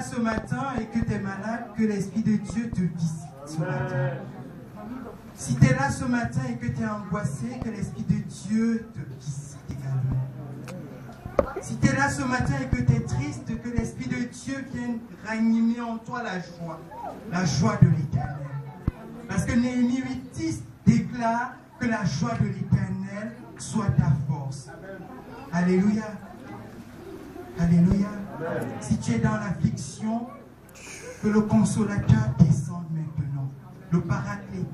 Ce matin et que tu es malade, que l'Esprit de Dieu te visite ce matin. Si tu es là ce matin et que tu es angoissé, que l'Esprit de Dieu te visite également. Si tu es là ce matin et que tu es triste, que l'Esprit de Dieu vienne ranimer en toi la joie de l'Éternel. Parce que Néhémie 8:10 déclare que la joie de l'Éternel soit ta force. Alléluia. Alléluia. Si tu es dans l'affliction, que le consolateur descende maintenant, le paraclet,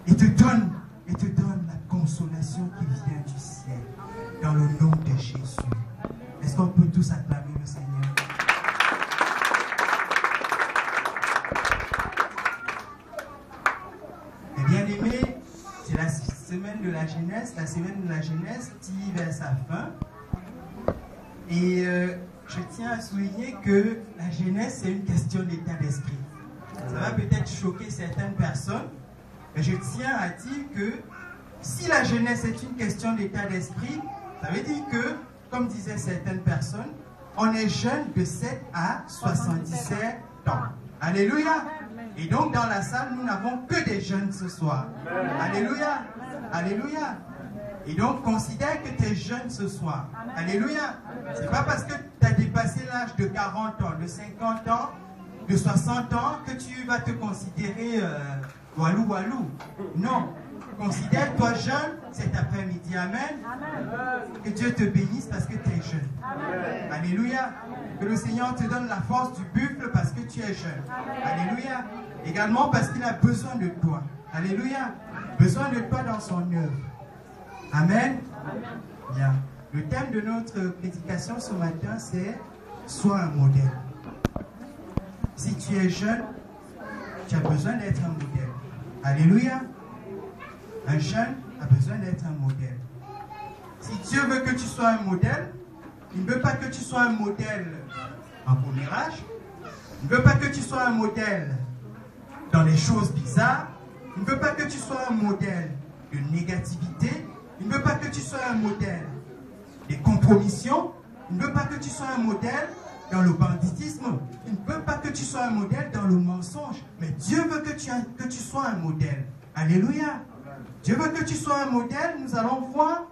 et te donne la consolation qui vient du ciel, dans le nom de Jésus. Est-ce qu'on peut tous acclamer le Seigneur? Et bien aimé, c'est la semaine de la jeunesse. La semaine de la jeunesse tire vers sa fin. Et je tiens à souligner que la jeunesse, c'est une question d'état d'esprit. Ça va peut-être choquer certaines personnes, mais je tiens à dire que si la jeunesse est une question d'état d'esprit, ça veut dire que, comme disaient certaines personnes, on est jeune de 7 à 77 ans. Alléluia. Et donc dans la salle, nous n'avons que des jeunes ce soir. Alléluia. Alléluia. Et donc, considère que tu es jeune ce soir. Alléluia. C'est pas parce que tu as dépassé l'âge de 40 ans, de 50 ans, de 60 ans que tu vas te considérer walou walou. Non. Considère-toi jeune cet après-midi. Amen. Que Dieu te bénisse parce que tu es jeune. Alléluia. Que le Seigneur te donne la force du buffle parce que tu es jeune. Alléluia. Également parce qu'il a besoin de toi. Alléluia. Besoin de toi dans son œuvre. Amen. Bien. Le thème de notre prédication ce matin, c'est « Sois un modèle ». Si tu es jeune, tu as besoin d'être un modèle. Alléluia. Un jeune a besoin d'être un modèle. Si Dieu veut que tu sois un modèle, il ne veut pas que tu sois un modèle en commérage. Il ne veut pas que tu sois un modèle dans les choses bizarres. Il ne veut pas que tu sois un modèle de négativité. Il ne veut pas que tu sois un modèle des compromissions. Il ne veut pas que tu sois un modèle dans le banditisme. Il ne veut pas que tu sois un modèle dans le mensonge. Mais Dieu veut que tu sois un modèle. Alléluia. Dieu veut que tu sois un modèle. Nous allons voir.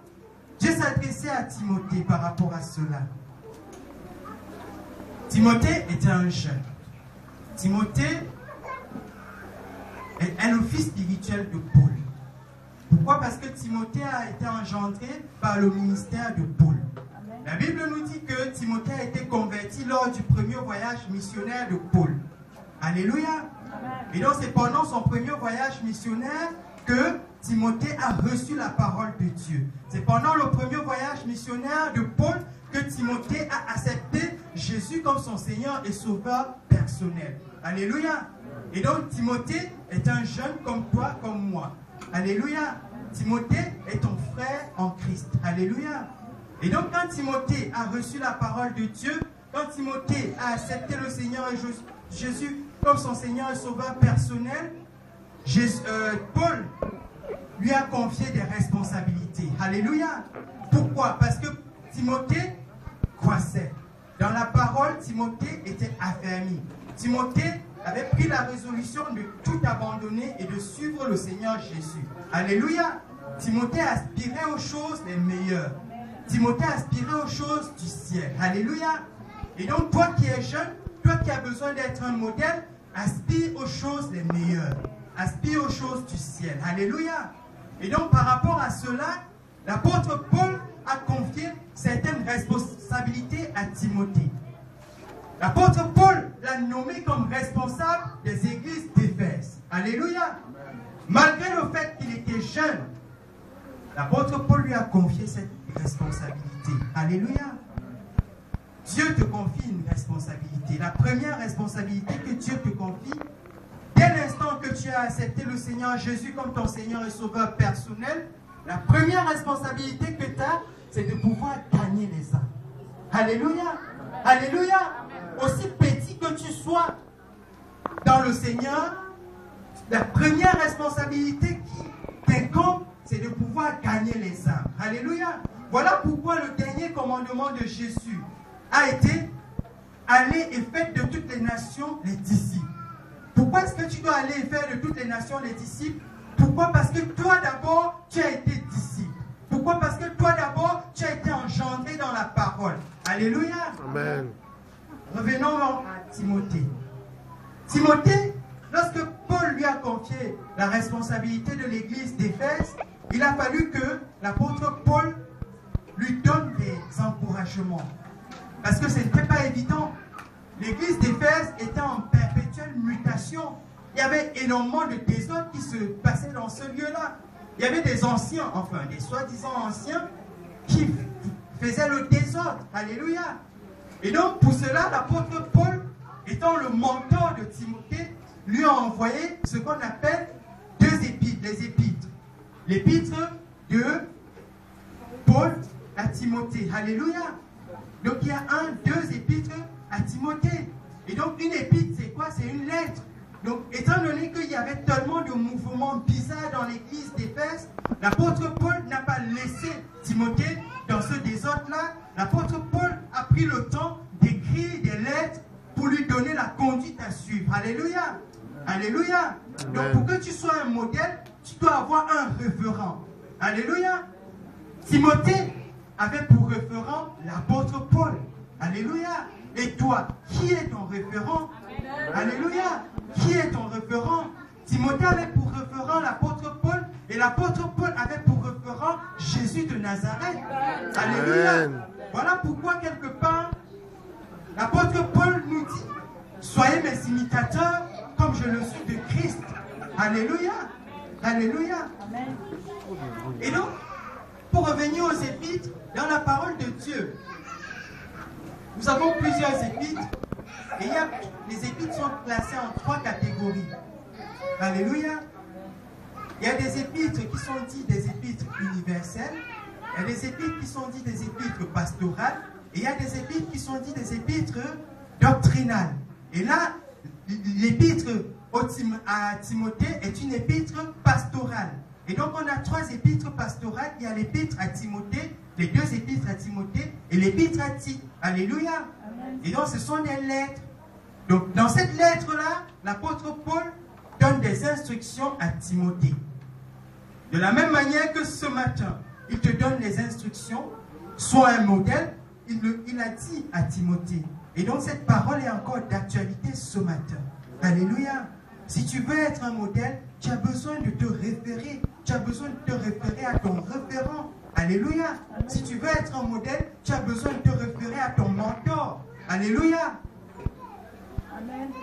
Dieu s'adressait à Timothée par rapport à cela. Timothée était un jeune. Timothée est le fils spirituel de Paul. Pourquoi? Parce que Timothée a été engendré par le ministère de Paul. La Bible nous dit que Timothée a été converti lors du premier voyage missionnaire de Paul. Alléluia. Et donc c'est pendant son premier voyage missionnaire que Timothée a reçu la parole de Dieu. C'est pendant le premier voyage missionnaire de Paul que Timothée a accepté Jésus comme son Seigneur et Sauveur personnel. Alléluia. Et donc Timothée est un jeune comme toi, comme moi. Alléluia. Timothée est ton frère en Christ. Alléluia. Et donc quand Timothée a reçu la parole de Dieu, quand Timothée a accepté le Seigneur et Jésus comme son Seigneur et Sauveur personnel, Paul lui a confié des responsabilités. Alléluia. Pourquoi? Parce que Timothée croissait. Dans la parole, Timothée était affermi. Timothée avait pris la résolution de tout abandonner et de suivre le Seigneur Jésus. Alléluia. Timothée aspirait aux choses les meilleures. Timothée aspirait aux choses du ciel. Alléluia. Et donc toi qui es jeune, toi qui as besoin d'être un modèle, aspire aux choses les meilleures. Aspire aux choses du ciel. Alléluia. Et donc par rapport à cela, l'apôtre Paul a confié certaines responsabilités à Timothée. L'apôtre Paul l'a nommé comme responsable des églises d'Éphèse. Alléluia. Malgré le fait qu'il était jeune, l'apôtre Paul lui a confié cette responsabilité. Alléluia. Dieu te confie une responsabilité. La première responsabilité que Dieu te confie, dès l'instant que tu as accepté le Seigneur Jésus comme ton Seigneur et Sauveur personnel, la première responsabilité que tu as, c'est de pouvoir gagner les âmes. Alléluia. Alléluia. Aussi petit que tu sois dans le Seigneur, la première responsabilité qui t'incombe, c'est de pouvoir gagner les âmes. Alléluia. Voilà pourquoi le dernier commandement de Jésus a été « Allez et faites de toutes les nations les disciples. Pourquoi est-ce que tu dois aller faire de toutes les nations les disciples? Pourquoi? Parce que toi d'abord, tu as été disciple. Pourquoi? Parce que toi d'abord, tu as été engendré dans la parole. Alléluia. Amen. Revenons à Timothée. Timothée, lorsque Paul lui a confié la responsabilité de l'église d'Éphèse, il a fallu que l'apôtre Paul lui donne des encouragements. Parce que ce n'était pas évident. L'église d'Éphèse était en perpétuelle mutation. Il y avait énormément de désordre qui se passait dans ce lieu-là. Il y avait des anciens, enfin des soi-disant anciens, qui faisaient le désordre. Alléluia. Et donc pour cela, l'apôtre Paul, étant le mentor de Timothée, lui a envoyé ce qu'on appelle deux épîtres, les épîtres. L'épître de Paul à Timothée. Alléluia. Donc il y a deux épîtres à Timothée. Et donc une épître, c'est quoi? C'est une lettre. Donc étant donné qu'il y avait tellement de mouvements bizarres dans l'église d'Éphèse, l'apôtre Paul n'a pas laissé Timothée dans ce désordre-là. L'apôtre Paul a pris le temps d'écrire des lettres pour lui donner la conduite à suivre. Alléluia. Alléluia. Donc pour que tu sois un modèle, tu dois avoir un référent. Alléluia. Timothée avait pour référent l'apôtre Paul. Alléluia. Et toi, qui est ton référent? Alléluia. Qui est ton référent? Timothée avait pour référent l'apôtre Paul et l'apôtre Paul avait pour référent Jésus de Nazareth. Alléluia. Voilà pourquoi quelque part l'apôtre Paul nous dit: soyez mes imitateurs comme je le suis de Christ. Alléluia. Alléluia. Et donc, pour revenir aux épîtres, dans la parole de Dieu, nous avons plusieurs épîtres. Et les épîtres sont classées en 3 catégories. Alléluia. Il y a des épîtres qui sont dites des épîtres universelles. Il y a des épîtres qui sont dites des épîtres pastorales. Et il y a des épîtres qui sont dites des épîtres doctrinales. Et là, l'épître à Timothée est une épître pastorale. Et donc on a 3 épîtres pastorales. Il y a l'épître à Timothée, les 2 épîtres à Timothée et l'épître à Tite. Alléluia. Et donc ce sont des lettres. Donc dans cette lettre-là, l'apôtre Paul donne des instructions à Timothée. De la même manière que ce matin, il te donne les instructions, sois un modèle, il a dit à Timothée. Et donc cette parole est encore d'actualité ce matin. Alléluia. Si tu veux être un modèle, tu as besoin de te référer. Tu as besoin de te référer à ton référent. Alléluia. Si tu veux être un modèle, tu as besoin de te référer à ton mentor. Alléluia.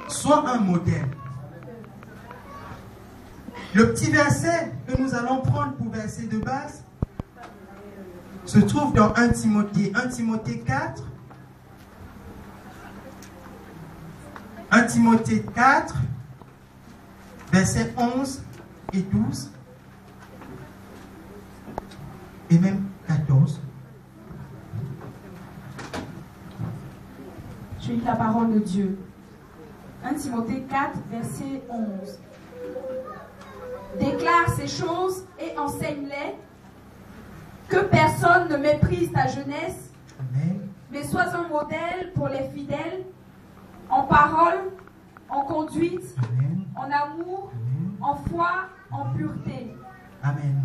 Sois un modèle. Le petit verset que nous allons prendre pour verset de base se trouve dans 1 Timothée 4. 1 Timothée 4, versets 11 et 12, et même 14. Je lis la parole de Dieu. 1 Timothée 4, verset 11. Déclare ces choses et enseigne-les, que personne ne méprise ta jeunesse, Amen. mais sois un modèle pour les fidèles, en parole, en conduite, Amen. en amour, Amen. en foi, en pureté. Amen.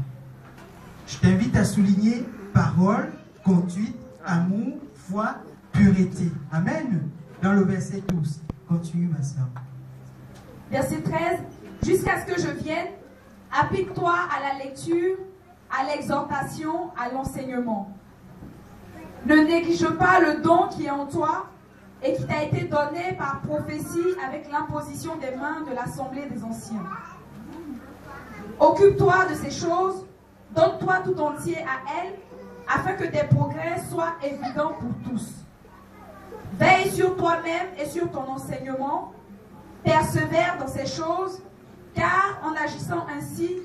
Je t'invite à souligner parole, conduite, amour, foi, pureté. Amen. Dans le verset 12. Continue, ma soeur. Verset 13. Jusqu'à ce que je vienne, applique-toi à la lecture, à l'exhortation, à l'enseignement. Ne néglige pas le don qui est en toi et qui t'a été donné par prophétie avec l'imposition des mains de l'assemblée des anciens. Occupe-toi de ces choses, donne-toi tout entier à elles, afin que tes progrès soient évidents pour tous. Veille sur toi-même et sur ton enseignement, persévère dans ces choses, car en agissant ainsi,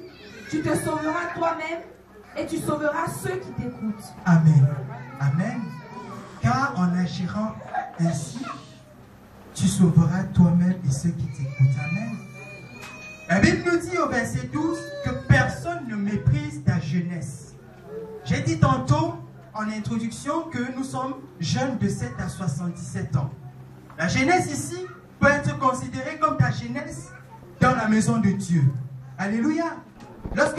tu te sauveras toi-même et tu sauveras ceux qui t'écoutent. Amen. Amen. Car en agissant ainsi, tu sauveras toi-même et ceux qui t'écoutent. Amen. La Bible nous dit au verset 12 que personne ne méprise ta jeunesse. J'ai dit tantôt en introduction que nous sommes jeunes de 7 à 77 ans. La jeunesse ici peut être considéré comme ta jeunesse dans la maison de Dieu. Alléluia. Lorsque